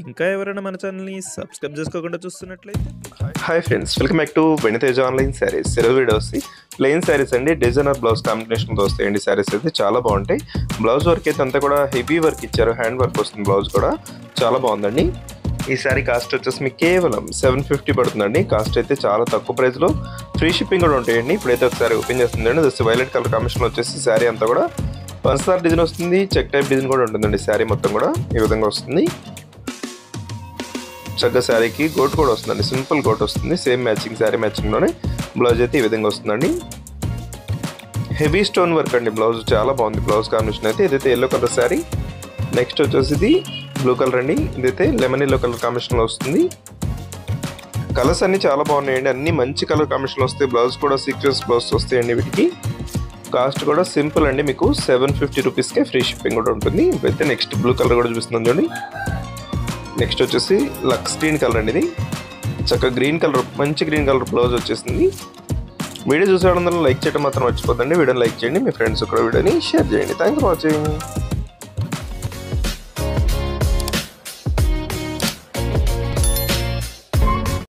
ఇంకా ఎవరైనా మన ఛానల్‌ని సబ్స్క్రైబ్ చేసుకోకుండా చూస్తున్నట్లయితే hi friends, welcome back to వెనితేజ్ online saris. సెలవు వీడియోస్ ప్లెయిన్ శారీస్ అండి. డిజైనర్ బ్లౌజ్ కాంబినేషన్తో వస్తాయండి. శారీస్ అయితే చాలా బాగుంటాయి. బ్లౌజ్ వర్క్ అయితే అంతా కూడా హెవీ వర్క్ ఇచ్చారు. హ్యాండ్ వర్క్ వస్తుంది. బ్లౌజ్ కూడా చాలా బాగుందండి. ఈ శారీ కాస్ట్ వచ్చేసి మీకు కేవలం 750 పడుతుందండి. కాస్ట్ అయితే చాలా తక్కువ ప్రైస్లో, ఫ్రీ షిప్పింగ్ కూడా ఉంటాయండి. ఇప్పుడైతే ఒకసారి ఓపెన్ చేస్తుందండి. జస్ట్ వైలెట్ కలర్ కాంబినేషన్ వచ్చేసి శారీ అంతా కూడా పంచదార డిజైన్ వస్తుంది. చెక్ టైప్ డిజైన్ కూడా ఉంటుందండి. శారీ మొత్తం కూడా ఈ విధంగా వస్తుంది. చక్కగా శారీకి గోట్ కూడా వస్తుందండి. సింపుల్ గోట్ వస్తుంది. సేమ్ మ్యాచింగ్ శారీ మ్యాచింగ్లోనే బ్లౌజ్ అయితే ఈ విధంగా వస్తుందండి. హెవీ స్టోన్ వర్క్ అండి. బ్లౌజ్ చాలా బాగుంది. బ్లౌజ్ కాంబినేషన్ అయితే ఇదైతే ఎల్లో కలర్ శారీ. నెక్స్ట్ వచ్చేసి ఇది బ్లూ కలర్ అండి. ఇదైతే లెమన్ ఎల్లో కలర్ కాంబినేషన్లో వస్తుంది. కలర్స్ అన్నీ చాలా బాగున్నాయండి. అన్ని మంచి కలర్ కాంబినేషన్లో వస్తాయి. బ్లౌజ్ కూడా సీక్వెన్స్ బ్లౌజ్ వస్తాయండి. వీటికి కాస్ట్ కూడా సింపుల్ అండి. మీకు 750 రూపీస్కే ఫ్రీ షిప్పింగ్ కూడా ఉంటుంది. ఇప్పుడైతే నెక్స్ట్ బ్లూ కలర్ కూడా చూపిస్తున్నాం చూడండి. నెక్స్ట్ వచ్చేసి లక్స్ గ్రీన్ కలర్ అండి. ఇది చక్కగా గ్రీన్ కలర్, మంచి గ్రీన్ కలర్ బ్లౌజ్ వచ్చేసింది. వీడియో చూసేవాళ్ళందరూ లైక్ చేయడం మాత్రం మర్చిపోద్దండి. వీడియోని లైక్ చేయండి. మీ ఫ్రెండ్స్ కూడా వీడియోని షేర్ చేయండి. Thanks for watching.